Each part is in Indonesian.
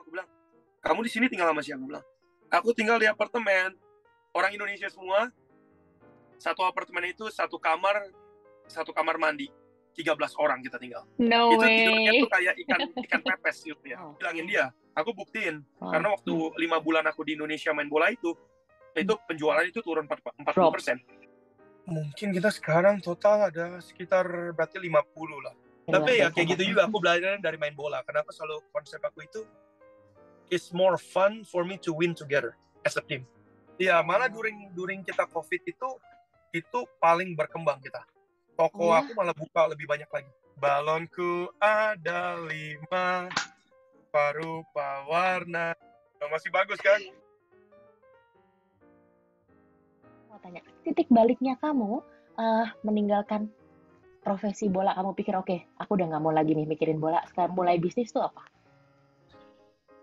Aku bilang, kamu di sini tinggal sama siapa? Aku bilang, aku tinggal di apartemen. Orang Indonesia semua, satu apartemen itu satu kamar mandi. 13 orang kita tinggal. No Itu tidurnya tuh way. kayak ikan pepes gitu ya. Oh. Bilangin dia, aku buktiin. Wow. Karena waktu 5 bulan aku di Indonesia main bola itu penjualan itu turun 40%. Mungkin kita sekarang total ada sekitar berarti 50 lah. Tapi ya kayak gitu juga aku belajar dari main bola. Kenapa selalu konsep aku itu it's more fun for me to win together as a team. Ya malah during kita COVID itu paling berkembang kita. Toko aku malah buka lebih banyak lagi. Balonku ada 5 rupa warna. Masih bagus kan? Mau tanya, titik baliknya kamu meninggalkan profesi bola, kamu pikir oke, aku udah nggak mau lagi nih mikirin bola, sekarang mulai bisnis tuh apa?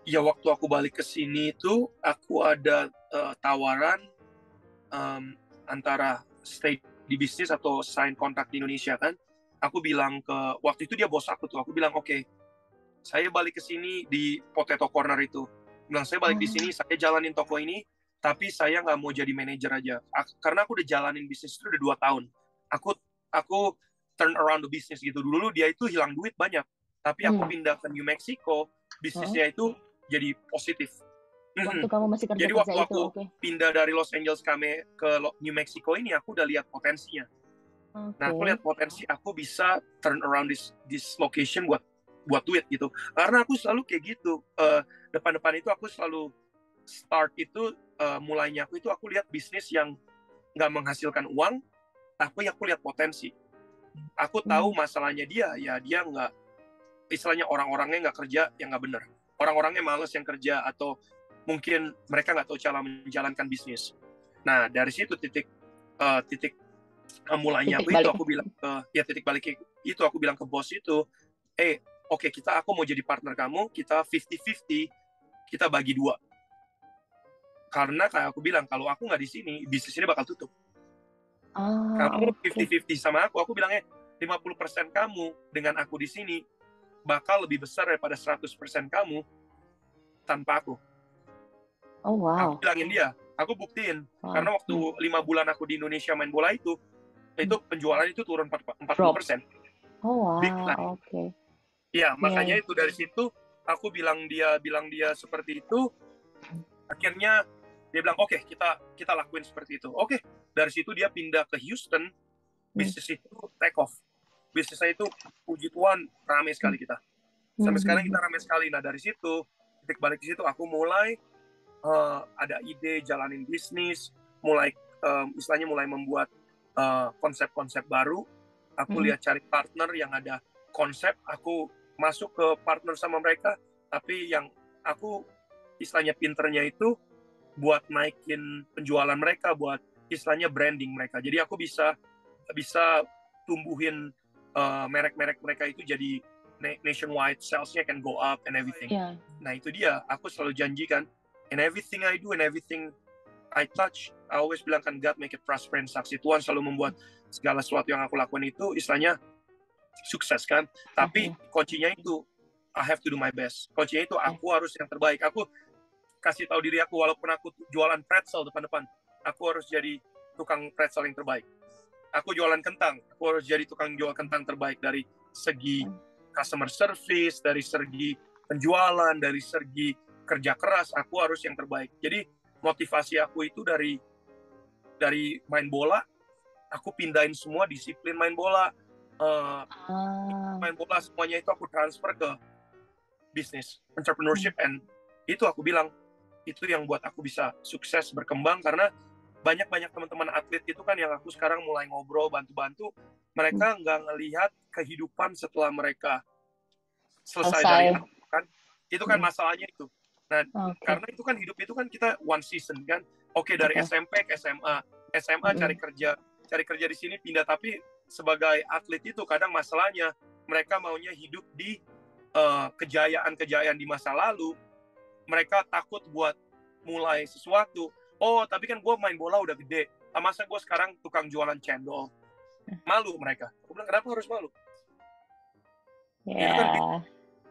Ya waktu aku balik ke sini itu aku ada tawaran antara stay di bisnis atau sign kontrak di Indonesia kan. Aku bilang waktu itu dia bos aku tuh, aku bilang oke, saya balik ke sini di Potato Corner itu. Bilang saya balik di sini, saya jalanin toko ini, tapi saya nggak mau jadi manajer aja. Karena aku udah jalanin bisnis itu udah 2 tahun. Aku turn around the business gitu. Dulu dia itu hilang duit banyak, tapi aku pindah ke New Mexico, bisnisnya itu jadi positif. Waktu kamu masih kerja Jadi waktu itu, aku pindah dari Los Angeles ke New Mexico ini, aku udah lihat potensinya. Nah, aku lihat potensi aku bisa turn around this location buat duit gitu. Karena aku selalu kayak gitu. Depan-depan itu aku selalu start itu mulainya aku lihat bisnis yang nggak menghasilkan uang, tapi aku lihat potensi. Aku tahu masalahnya dia nggak, istilahnya orang-orangnya nggak kerja yang nggak benar. Orang-orangnya males yang kerja atau mungkin mereka nggak tahu cara menjalankan bisnis. Nah, dari situ titik mulainya aku bilang titik balik itu aku bilang ke bos itu, oke, aku mau jadi partner kamu, kita 50-50, kita bagi 2. Karena kayak aku bilang, kalau aku nggak di sini, bisnis ini bakal tutup. Kamu 50-50 sama aku bilangnya 50% kamu dengan aku di sini bakal lebih besar daripada 100% kamu tanpa aku. Oh wow. Aku bilangin dia, aku buktiin. Karena waktu 5 bulan aku di Indonesia main bola itu penjualan itu turun 40%. Oh wow, oke. Ya, makanya itu dari situ aku bilang dia seperti itu. Akhirnya dia bilang, oke, kita lakuin seperti itu. Oke, dari situ dia pindah ke Houston. Bisnis itu take off. Bisnisnya itu puji Tuhan ramai sekali kita. Sampai sekarang kita ramai sekali. Nah, dari situ titik balik di situ aku mulai ada ide jalanin bisnis, istilahnya mulai membuat konsep-konsep baru. Aku lihat cari partner yang ada konsep, aku masuk ke partner sama mereka, tapi yang aku istilahnya pinternya itu buat naikin penjualan mereka, buat istilahnya branding mereka. Jadi aku bisa tumbuhin merek-merek mereka itu jadi nationwide, salesnya can go up and everything. Nah itu dia, aku selalu janjikan, in everything I do and everything I touch, I always bilang kan, God make it prosper and succeed. Tuhan selalu membuat segala sesuatu yang aku lakukan itu istilahnya sukses kan. Tapi kuncinya itu I have to do my best. Kuncinya itu aku harus yang terbaik. Aku kasih tahu diri aku, walaupun aku jualan pretzel depan-depan, aku harus jadi tukang pretzel yang terbaik. Aku jualan kentang, aku harus jadi tukang jual kentang terbaik dari segi customer service, dari segi penjualan, dari segi kerja keras, aku harus yang terbaik. Jadi motivasi aku itu dari main bola, aku pindahin semua disiplin main bola. Main bola semuanya itu aku transfer ke bisnis, entrepreneurship, and itu aku bilang, itu yang buat aku bisa sukses berkembang. Karena banyak teman-teman atlet itu kan yang aku sekarang mulai ngobrol, bantu-bantu, mereka nggak ngelihat kehidupan setelah mereka selesai dari kan, itu kan masalahnya itu. Nah, karena itu kan hidup itu kan kita one season kan. Oke, dari SMP ke SMA cari kerja di sini pindah, tapi sebagai atlet itu kadang masalahnya mereka maunya hidup di kejayaan di masa lalu. Mereka takut buat mulai sesuatu. Oh, tapi kan gue main bola udah gede. Masa gue sekarang tukang jualan cendol? Malu mereka. Aku bilang, kenapa harus malu? Itu kan,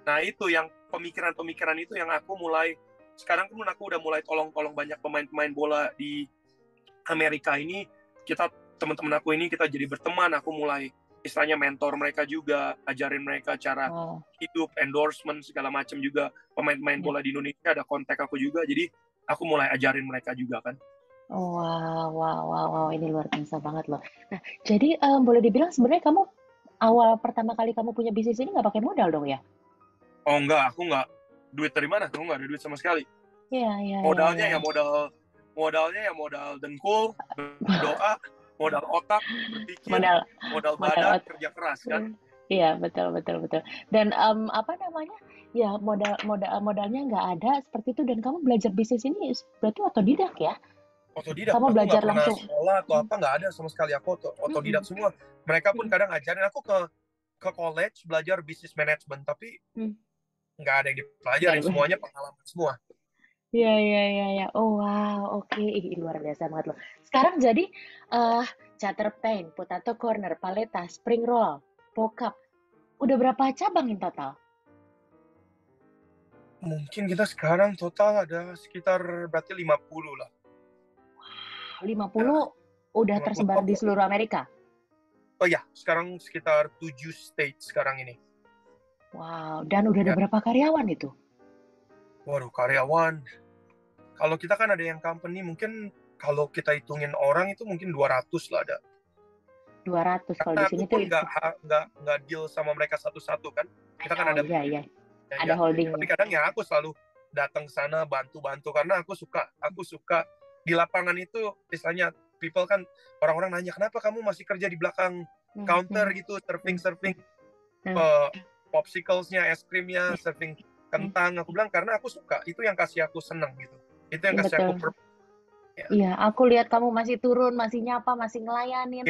nah itu yang pemikiran-pemikiran itu yang aku mulai, sekarang pun aku udah mulai tolong-tolong banyak pemain-pemain bola di Amerika ini. Teman-teman aku ini kita jadi berteman, aku mulai istilahnya mentor mereka juga, ajarin mereka cara hidup, endorsement segala macam juga. Pemain-pemain bola di Indonesia ada kontak aku juga, jadi aku mulai ajarin mereka juga kan. Wow, ini luar biasa banget loh. Nah, jadi boleh dibilang sebenarnya kamu awal pertama kali kamu punya bisnis ini nggak pakai modal dong ya? Oh enggak, aku nggak. Duit dari mana? Aku nggak ada duit sama sekali. Iya. Modalnya ya modal dengkul, berdoa, modal otak, berpikir, modal badan, kerja keras kan. Iya, betul. Dan apa namanya? Ya modalnya nggak ada seperti itu, dan kamu belajar bisnis ini berarti otodidak ya? Otodidak. Kamu aku belajar nggak pernah langsung sekolah atau apa, nggak ada sama sekali. Aku otodidak semua. Mereka pun kadang ngajarin aku ke college belajar bisnis manajemen, tapi nggak ada yang dipelajarin, semuanya pengalaman semua. Iya. Oh wow, oke. Luar biasa banget loh. Sekarang jadi Chatter Paint, Potato Corner, Paleta, Spring Roll, Pocap. Udah berapa cabang in total? Mungkin kita sekarang total ada sekitar berarti 50 lah. 50 udah 50 tersebar di seluruh Amerika? Oh ya, sekarang sekitar 7 state sekarang ini. Wow, dan udah ada berapa karyawan itu? Waduh, karyawan. Kalau kita kan ada yang company, mungkin kalau kita hitungin orang itu mungkin 200 lah ada. 200 kalau di sini tuh nggak deal sama mereka satu-satu kan. Kita kan ada ada holdingnya. Tapi kadang ya aku selalu datang ke sana bantu-bantu karena aku suka di lapangan itu, istilahnya people kan, orang-orang nanya kenapa kamu masih kerja di belakang counter gitu, serving popsicles-nya, es krimnya, serving kentang. Aku bilang karena aku suka, itu yang kasih aku seneng gitu. Itu yang kasih aku Iya, aku lihat kamu masih turun, masih nyapa, masih ngelayanin.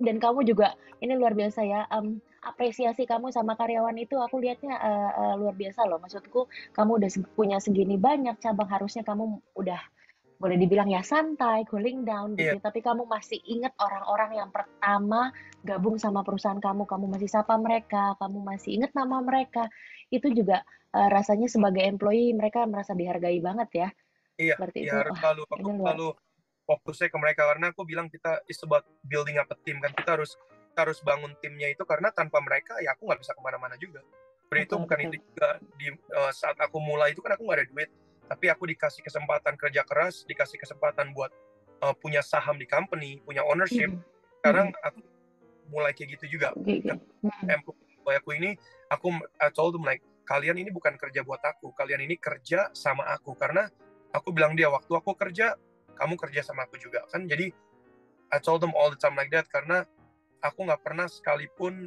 Kamu juga, ini luar biasa ya. Apresiasi kamu sama karyawan itu aku lihatnya luar biasa loh. Maksudku, kamu udah punya segini banyak cabang, harusnya kamu udah boleh dibilang ya santai, cooling down gitu. Tapi kamu masih ingat orang-orang yang pertama gabung sama perusahaan kamu masih sapa mereka, kamu masih ingat nama mereka. Itu juga rasanya sebagai employee mereka merasa dihargai banget ya. Iya, harus selalu fokusnya ke mereka, karena aku bilang kita is about building up a team kan. Kita harus bangun timnya itu, karena tanpa mereka ya aku nggak bisa kemana-mana juga. Itu juga di saat aku mulai itu kan aku nggak ada duit, tapi aku dikasih kesempatan kerja keras, dikasih kesempatan buat punya saham di company, punya ownership. Sekarang aku mulai kayak gitu juga. Employee aku ini, I told them like, kalian ini bukan kerja buat aku, kalian ini kerja sama aku, karena aku bilang dia, waktu aku kerja, kamu kerja sama aku juga kan. Jadi I told them all the time like that, karena aku nggak pernah sekalipun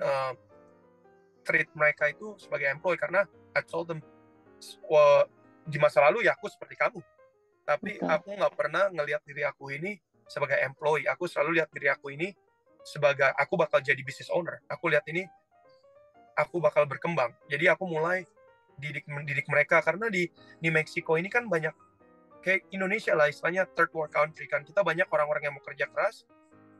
treat mereka itu sebagai employee, karena I told them di masa lalu ya aku seperti kamu, tapi aku nggak pernah ngelihat diri aku ini sebagai employee. Aku selalu lihat diri aku ini sebagai aku bakal jadi business owner. Aku lihat ini aku bakal berkembang. Jadi aku mulai didik mereka, karena di Meksiko ini kan banyak kayak Indonesia lah, istilahnya third world country kan. Kita banyak orang-orang yang mau kerja keras,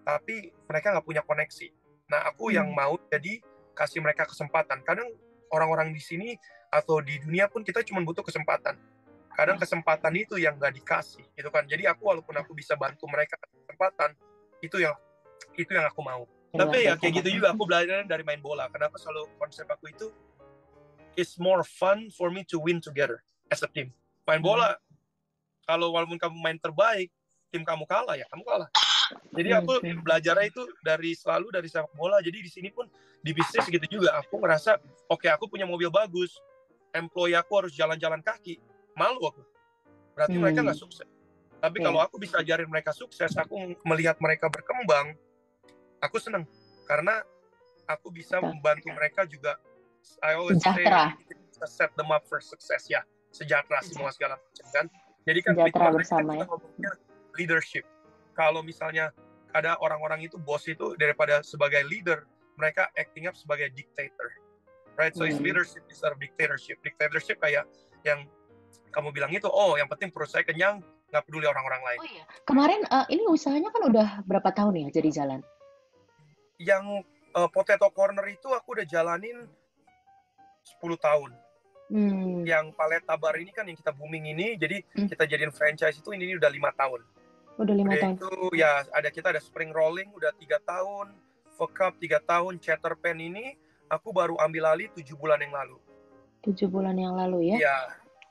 tapi mereka nggak punya koneksi. Nah, aku yang mau jadi kasih mereka kesempatan. Kadang orang-orang di sini atau di dunia pun kita cuma butuh kesempatan. Kadang kesempatan itu yang nggak dikasih, gitu kan. Jadi aku, walaupun aku bisa bantu mereka kesempatan, itu yang aku mau. Tapi ya kayak gitu juga aku belajar dari main bola. Kenapa selalu konsep aku itu it's more fun for me to win together as a team. Main bola, kalau walaupun kamu main terbaik, tim kamu kalah ya kamu kalah. Jadi aku belajarnya itu selalu dari sepak bola. Jadi di sini pun di bisnis gitu juga. Aku ngerasa oke, aku punya mobil bagus, employee aku harus jalan-jalan kaki, malu aku. Berarti mereka nggak sukses. Tapi kalau aku bisa ajarin mereka sukses, aku melihat mereka berkembang, aku seneng. Karena aku bisa membantu mereka juga. I always say set them up for success ya. Sejahtera semua segala macam kan. Jadi kan bersama ya. Leadership. Kalau misalnya ada orang-orang itu bos itu, daripada sebagai leader, mereka acting up sebagai dictator. Right? So it's leadership instead of dictatorship. Dictatorship kayak yang kamu bilang itu, yang penting perut saya kenyang, nggak peduli orang-orang lain. Oh iya. Kemarin ini usahanya kan udah berapa tahun ya jadi jalan? Yang Potato Corner itu aku udah jalanin 10 tahun. Yang Paleta Bar ini kan yang kita booming ini, jadi kita jadiin franchise itu ini udah 5 tahun. Udah 5 tahun. Itu ya kita ada Spring Rolling udah 3 tahun, Fuck Up 3 tahun, Chatter Pen ini aku baru ambil alih 7 bulan yang lalu. 7 bulan yang lalu ya? Iya.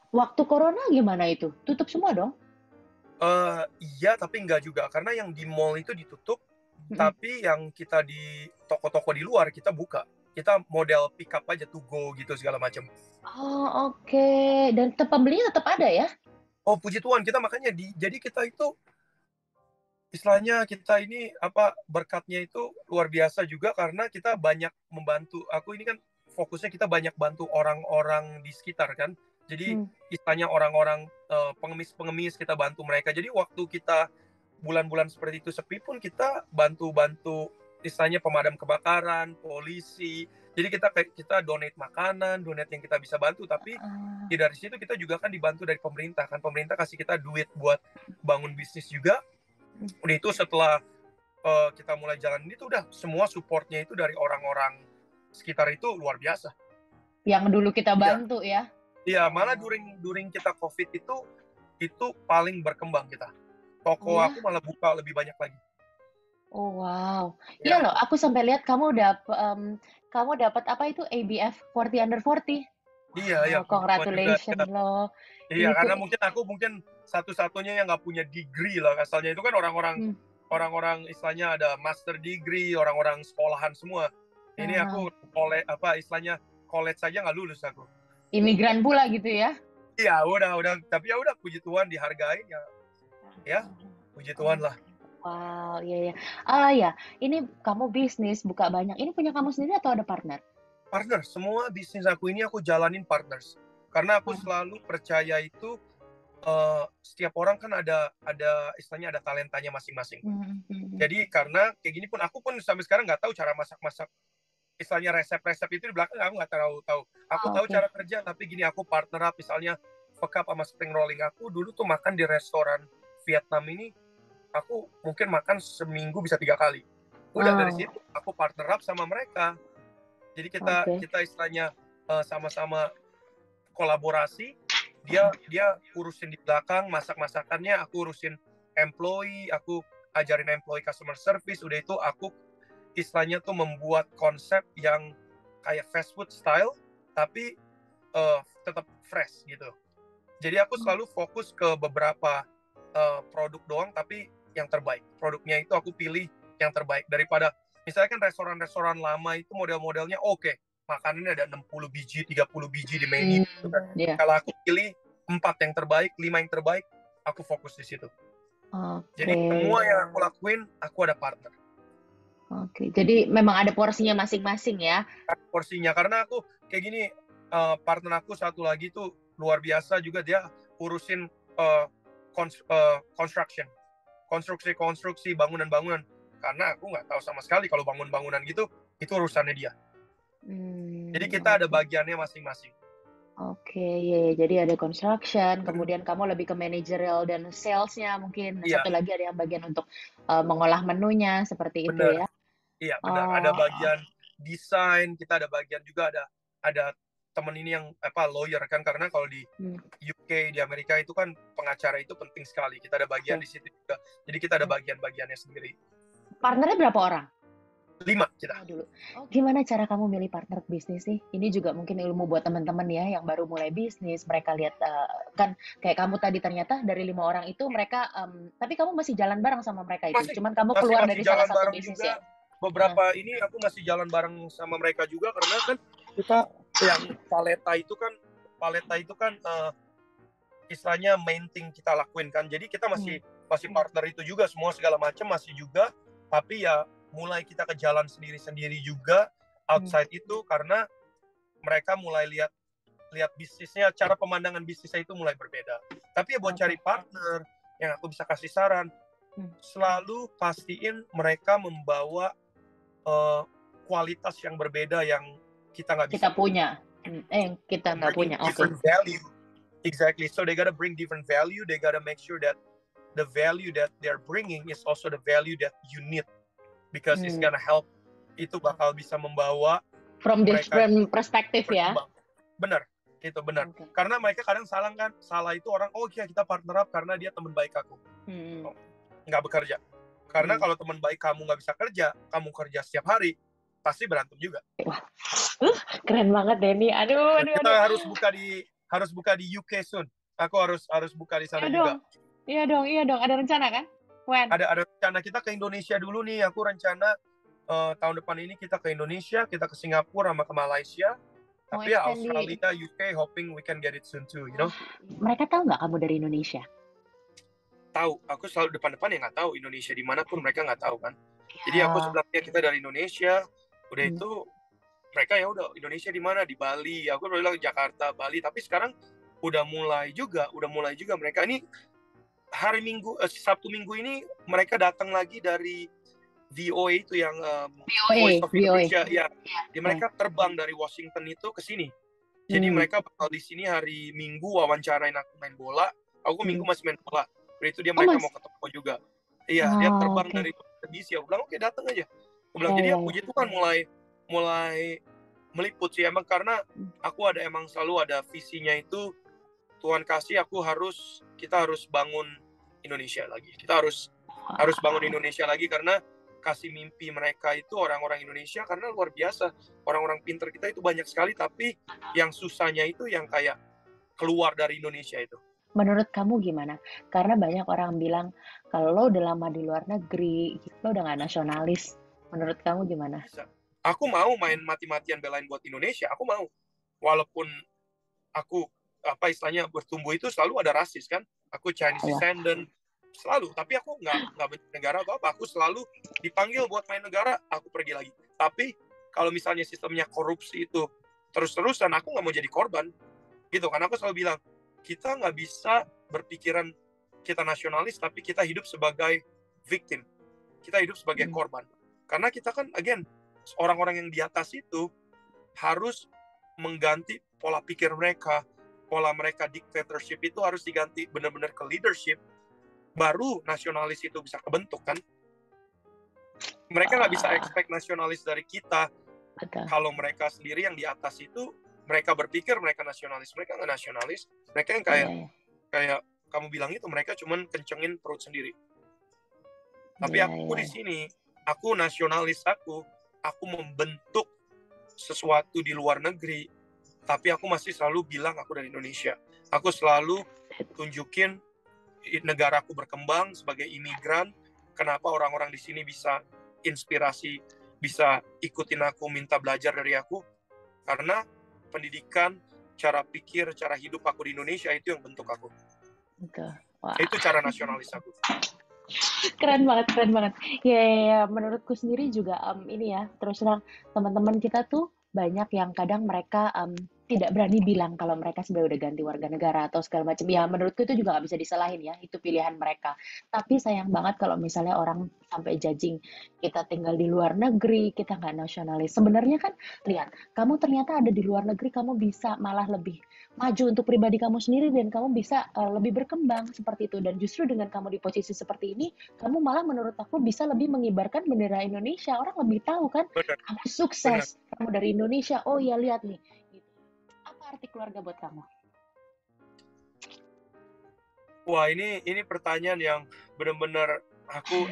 Waktu corona gimana itu? Tutup semua dong? Iya, tapi enggak juga. Karena yang di mall itu ditutup, tapi yang kita di toko-toko di luar kita buka. Kita model pick up aja to go gitu segala macam. Oh, oke. Dan pembelinya tetap ada ya? Oh, puji Tuhan, kita makanya jadi kita itu istilahnya kita ini berkatnya itu luar biasa juga karena kita banyak membantu. Aku ini kan fokusnya kita banyak bantu orang-orang di sekitar kan. Jadi istilahnya orang-orang pengemis-pengemis kita bantu mereka. Jadi waktu kita bulan-bulan seperti itu sepi pun kita bantu-bantu istilahnya pemadam kebakaran, polisi. Jadi kita donate makanan, donate yang kita bisa bantu. Tapi dari situ kita juga kan dibantu dari pemerintah kan. Pemerintah kasih kita duit buat bangun bisnis juga. Udah itu setelah kita mulai jalan itu udah semua supportnya itu dari orang-orang sekitar itu luar biasa. Yang dulu kita bantu ya? Iya, malah during kita COVID itu paling berkembang kita. Toko aku malah buka lebih banyak lagi. Oh wow, iya loh. Aku sampai lihat kamu dapat apa itu ABF 40 under 40. Iya. Congratulations loh. Iya, karena aku mungkin satu-satunya yang nggak punya degree lah. Asalnya itu kan orang-orang istilahnya ada master degree, orang-orang sekolahan semua. Ini aku istilahnya college saja nggak lulus aku. Imigran pula gitu ya? Iya, udah. Tapi ya udah, puji Tuhan dihargain ya. Puji Tuhan lah. Wow, iya. Ya, ini kamu bisnis buka banyak. Ini punya kamu sendiri atau ada partner? Partner, semua bisnis aku ini aku jalanin partners. Karena aku selalu percaya itu setiap orang kan ada istilahnya ada talentanya masing-masing. Jadi karena kayak gini pun aku pun sampai sekarang nggak tahu cara masak istilahnya resep-resep itu di belakang aku nggak tahu. Aku tahu cara kerja, tapi gini aku partner up misalnya Fuck Up sama Spring Rolling. Aku dulu tuh makan di restoran Vietnam ini, aku mungkin makan seminggu bisa 3 kali. Udah dari situ aku partner up sama mereka. Jadi kita istilahnya sama-sama kolaborasi. Dia urusin di belakang masak-masakannya, aku urusin employee, aku ajarin employee customer service. Udah itu aku istilahnya tuh membuat konsep yang kayak fast food style tapi tetap fresh gitu. Jadi aku selalu fokus ke beberapa produk doang tapi yang terbaik. Produknya itu aku pilih yang terbaik daripada misalnya kan restoran-restoran lama itu model-modelnya makanannya ada 60 biji, 30 biji di menu. Kalau aku pilih 4 yang terbaik, 5 yang terbaik, aku fokus di situ. Jadi semua yang aku lakuin, aku ada partner. Jadi memang ada porsinya masing-masing ya? Porsinya, karena aku kayak gini, partner aku satu lagi tuh luar biasa juga, dia urusin konstruksi bangunan-bangunan. Karena aku nggak tahu sama sekali kalau bangun-bangunan gitu, itu urusannya dia. Jadi kita ada bagiannya masing-masing. Jadi ada construction, kemudian kamu lebih ke managerial dan sales-nya mungkin. Satu lagi ada yang bagian untuk mengolah menunya, seperti itu ya? Iya, benar. Ada bagian desain, kita ada bagian juga ada teman ini yang lawyer kan, karena kalau di UK, di Amerika itu kan pengacara itu penting sekali. Kita ada bagian di situ juga. Jadi kita ada bagian-bagiannya sendiri. Partnernya berapa orang? 5 kita. Gimana cara kamu milih partner bisnis sih? Ini juga mungkin ilmu buat teman-teman ya yang baru mulai bisnis. Mereka lihat kan kayak kamu tadi ternyata dari 5 orang itu mereka, tapi kamu masih jalan bareng sama mereka itu. Cuman kamu keluar dari salah satu bisnis ya. Beberapa ini aku masih jalan bareng sama mereka juga karena kan kita yang Paleta itu kan istilahnya main thing kita lakuin kan. Jadi kita masih partner itu juga, semua segala macam masih juga, tapi ya mulai kita ke jalan sendiri-sendiri juga outside itu karena mereka mulai lihat bisnisnya, cara pemandangan bisnisnya itu mulai berbeda. Tapi ya buat cari partner yang aku bisa kasih saran, selalu pastiin mereka membawa kualitas yang berbeda yang kita nggak bisa. Kita punya, kita nggak punya. Different value, exactly. So they gotta bring different value. They gotta make sure that the value that they're bringing is also the value that you need, because it's gonna help. Itu bakal bisa membawa from different perspective ya. Benar. Itu benar. Karena mereka kadang salah itu orang, oh iya kita partner up karena dia teman baik aku. Nggak bekerja. Karena kalau teman baik kamu nggak bisa kerja, kamu kerja setiap hari, pasti berantem juga. Wah, keren banget Denny. Aduh. Kita harus buka di UK soon. Aku harus buka di sana juga. Iya dong. Ada rencana kan? When? Ada rencana, kita ke Indonesia dulu nih. Aku rencana tahun depan ini kita ke Indonesia, kita ke Singapura sama ke Malaysia. Tapi ya Australia, UK, hoping we can get it soon too, you know. Mereka tahu nggak kamu dari Indonesia? Tahu. Aku selalu depan-depan ya nggak tahu Indonesia di mana pun mereka nggak tahu kan. Jadi aku sebelumnya kita dari Indonesia, udah itu mereka ya udah Indonesia di mana, di Bali. Aku bilang Jakarta, Bali. Tapi sekarang udah mulai juga mereka ini hari Minggu, Sabtu Minggu ini mereka datang lagi dari VOA itu yang Voice of Indonesia, ya. Mereka terbang dari Washington itu ke sini. Jadi mereka bakal di sini hari Minggu wawancarain aku main bola. Aku Minggu masih main bola. Itu mereka mau ketemu juga. Iya, dia terbang dari DC. Aku bilang oke, datang aja. Aku bilang jadi puji Tuhan mulai meliput sih emang, karena aku emang selalu ada visinya itu, Tuhan kasih kita harus bangun Indonesia lagi. Kita harus bangun Indonesia lagi, karena kasih mimpi mereka itu orang-orang Indonesia, karena luar biasa. Orang-orang pinter kita itu banyak sekali, tapi yang susahnya itu yang kayak keluar dari Indonesia itu. Menurut kamu gimana? Karena banyak orang bilang, kalau lo udah lama di luar negeri, lo udah gak nasionalis. Menurut kamu gimana? Bisa. Aku mau main mati-matian belain buat Indonesia. Aku mau. Walaupun aku, istilahnya bertumbuh itu selalu ada rasis kan. Aku Chinese descendant. Selalu, tapi aku nggak benci negara atau apa. Aku selalu dipanggil buat main negara, aku pergi lagi. Tapi kalau misalnya sistemnya korupsi itu terus-terusan, aku nggak mau jadi korban, gitu. Karena aku selalu bilang, kita nggak bisa berpikiran kita nasionalis, tapi kita hidup sebagai victim, kita hidup sebagai korban. Karena kita kan, again, orang-orang yang di atas itu harus mengganti pola pikir mereka, pola mereka dictatorship itu harus diganti benar-benar ke leadership. Baru nasionalis itu bisa kebentuk kan. Mereka nggak bisa expect nasionalis dari kita. Kalau mereka sendiri yang di atas itu, mereka berpikir mereka nasionalis, mereka nggak nasionalis. Mereka yang kayak kamu bilang itu, mereka cuman kencengin perut sendiri. Tapi aku di sini, aku nasionalis, aku membentuk sesuatu di luar negeri, tapi aku masih selalu bilang aku dari Indonesia. Aku selalu tunjukin negaraku berkembang sebagai imigran, kenapa orang-orang di sini bisa inspirasi, bisa ikutin aku, minta belajar dari aku, karena pendidikan, cara pikir, cara hidup aku di Indonesia itu yang bentuk aku. Itu cara nasionalis aku. Keren banget. Ya, menurutku sendiri juga ini ya, terus terang teman-teman kita tuh banyak yang kadang mereka tidak berani bilang kalau mereka sebenarnya udah ganti warga negara atau segala macam. Ya, menurutku itu juga nggak bisa disalahin ya, itu pilihan mereka. Tapi sayang banget kalau misalnya orang sampai judging kita tinggal di luar negeri, kita nggak nasionalis. Sebenarnya kan, lihat, kamu ternyata ada di luar negeri, kamu bisa malah lebih maju untuk pribadi kamu sendiri dan kamu bisa lebih berkembang seperti itu. Dan justru dengan kamu di posisi seperti ini, kamu malah menurut aku bisa lebih mengibarkan bendera Indonesia. Orang lebih tahu kan, kamu sukses, kamu dari Indonesia. Oh ya, lihat nih. Apa arti keluarga buat kamu? Wah, ini pertanyaan yang benar-benar aku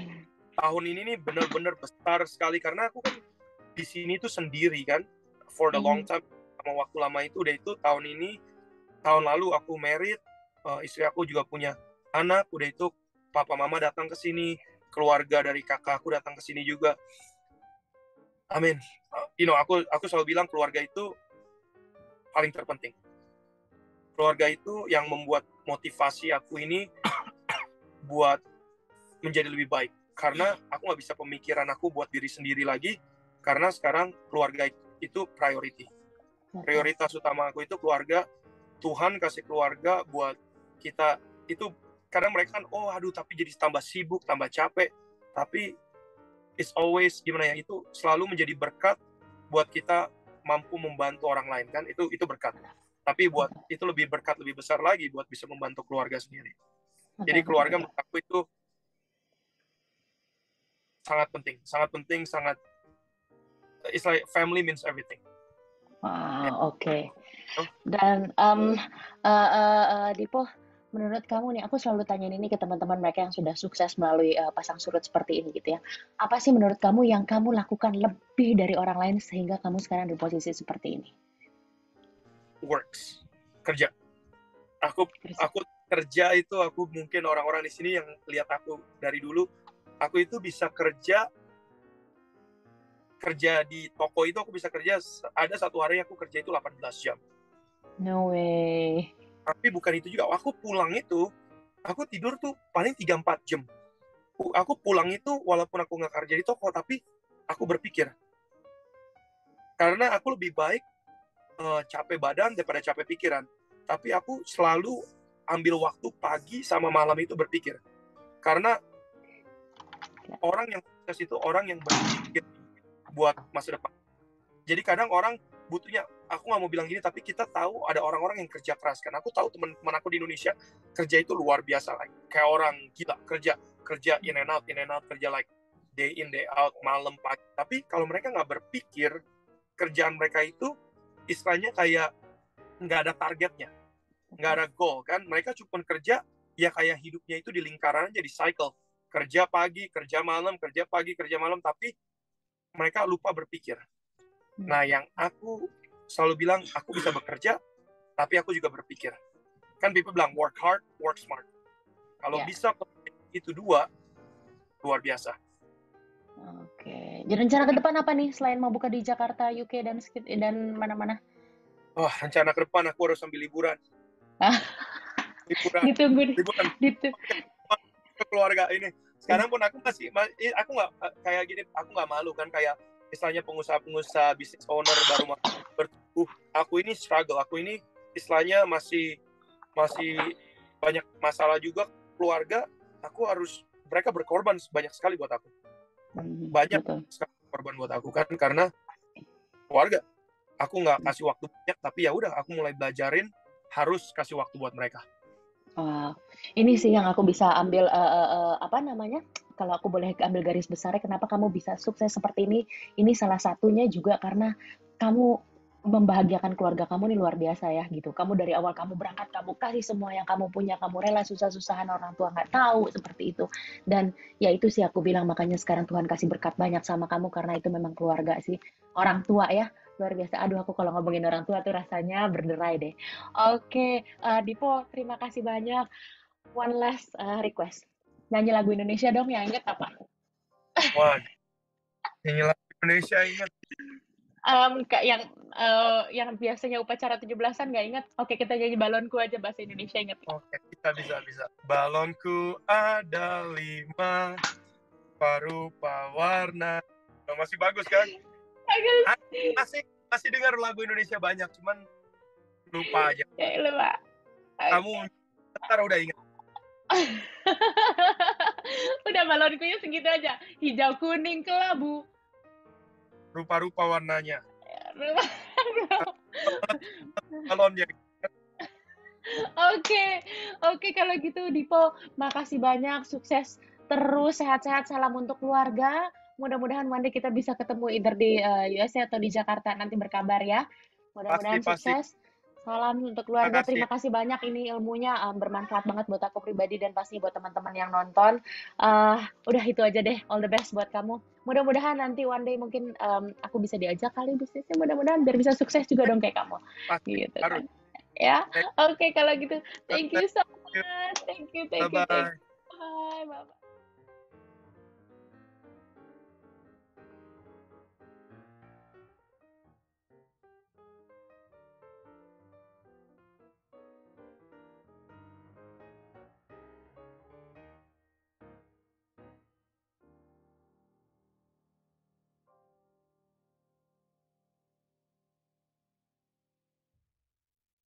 tahun ini nih benar-benar besar sekali, karena aku kan di sini tuh sendiri kan for the long time, sama waktu lama itu. Udah itu tahun lalu aku married, istri aku juga punya anak. Udah itu papa mama datang ke sini, keluarga dari kakak aku datang ke sini juga. Amin. Aku selalu bilang keluarga itu paling terpenting. Keluarga itu yang membuat motivasi aku ini buat menjadi lebih baik. Karena aku nggak bisa pemikiran aku buat diri sendiri lagi, karena sekarang keluarga itu priority. Prioritas utama aku itu keluarga. Tuhan kasih keluarga buat kita itu. Kadang mereka kan, tapi jadi tambah sibuk, tambah capek. Tapi it's always gimana ya, itu selalu menjadi berkat buat kita mampu membantu orang lain kan, itu berkat. Tapi buat itu lebih berkat, lebih besar lagi buat bisa membantu keluarga sendiri. Jadi keluarga menurut aku itu sangat penting, it's like family means everything. Wow, oke. Dan Dipo, menurut kamu nih, aku selalu tanyain ini ke teman-teman mereka yang sudah sukses melalui pasang surut seperti ini gitu ya. Apa sih menurut kamu yang kamu lakukan lebih dari orang lain sehingga kamu sekarang di posisi seperti ini? Works, kerja. Aku kerja itu, aku mungkin orang-orang di sini yang lihat aku dari dulu, aku itu bisa kerja di toko itu, aku bisa kerja, ada satu hari aku kerja itu 18 jam. No way. Tapi bukan itu juga, aku pulang itu, aku tidur tuh paling 3-4 jam. Aku pulang itu, walaupun aku nggak kerja di toko, tapi aku berpikir. Karena aku lebih baik capek badan daripada capek pikiran. Tapi aku selalu ambil waktu pagi sama malam itu berpikir. Karena orang yang sukses itu orang yang berpikir buat masa depan. Jadi kadang orang butuhnya, aku nggak mau bilang gini, tapi kita tahu ada orang-orang yang kerja keras. Kan aku tahu teman-teman aku di Indonesia kerja itu luar biasa, like kayak orang gila, kerja in and out, kerja like day in day out, malam pagi. Tapi kalau mereka nggak berpikir kerjaan mereka itu istilahnya kayak nggak ada targetnya, nggak ada goal kan. Mereka cuma kerja ya kayak hidupnya itu di lingkaran aja, di cycle, kerja pagi, kerja malam, kerja pagi, kerja malam, tapi mereka lupa berpikir. Nah, yang aku selalu bilang, aku bisa bekerja, tapi aku juga berpikir. Kan people bilang, work hard, work smart. Kalau bisa itu dua, luar biasa. Oke. Jadi rencana ke depan apa nih, selain mau buka di Jakarta, UK, dan mana-mana? Oh, rencana ke depan aku harus ambil liburan. Liburan. Ke keluarga ini. Sekarang pun aku aku nggak kayak gini, aku nggak malu kan, kayak istilahnya pengusaha business owner baru bertumbuh. Aku ini struggle, aku ini istilahnya masih banyak masalah juga keluarga. Mereka berkorban banyak sekali buat aku. Banyak sekali korban buat aku kan, karena keluarga. Aku nggak kasih waktu banyak, tapi ya udah, aku mulai belajarin harus kasih waktu buat mereka. Ini sih yang aku bisa ambil kalau aku boleh ambil garis besarnya, kenapa kamu bisa sukses seperti ini? Ini salah satunya juga karena kamu membahagiakan keluarga kamu, nih luar biasa ya gitu. Kamu dari awal kamu berangkat, kamu kasih semua yang kamu punya, kamu rela susah-susahan, orang tua nggak tahu seperti itu. Dan ya itu sih aku bilang, makanya sekarang Tuhan kasih berkat banyak sama kamu karena itu memang keluarga sih, orang tua ya. Luar biasa. Aduh, aku kalau ngomongin orang tua tuh rasanya berderai deh. Oke, Dipo, terima kasih banyak. One last request. Nyanyi lagu Indonesia dong, yang inget apa? Wah, nyanyi lagu Indonesia inget. Yang biasanya upacara 17-an nggak inget? Oke, kita nyanyi Balonku aja bahasa Indonesia, inget? Oke, bisa. Balonku ada 5, rupa warna. Masih bagus kan? Masih dengar lagu Indonesia banyak, cuman lupa aja. Lupa. Kamu ntar udah ingat. Udah, balonkunya segitu aja. Hijau, kuning, kelabu. Rupa-rupa warnanya. Balonnya. Oke, kalau gitu Dipo, makasih banyak, sukses terus, sehat-sehat, salam untuk keluarga. Mudah-mudahan one day kita bisa ketemu either di USA atau di Jakarta, nanti berkabar ya. Mudah-mudahan sukses. Salam untuk keluarga. Terima kasih banyak, ini ilmunya bermanfaat banget buat aku pribadi dan pasti buat teman-teman yang nonton. Udah itu aja deh, all the best buat kamu. Mudah-mudahan nanti one day mungkin aku bisa diajak kali bisnisnya, mudah-mudahan biar bisa sukses juga dong kayak kamu. Pasti, gitu kan. Ya, oke, kalau gitu. Thank you so much. Thank you. Bye-bye. Bye.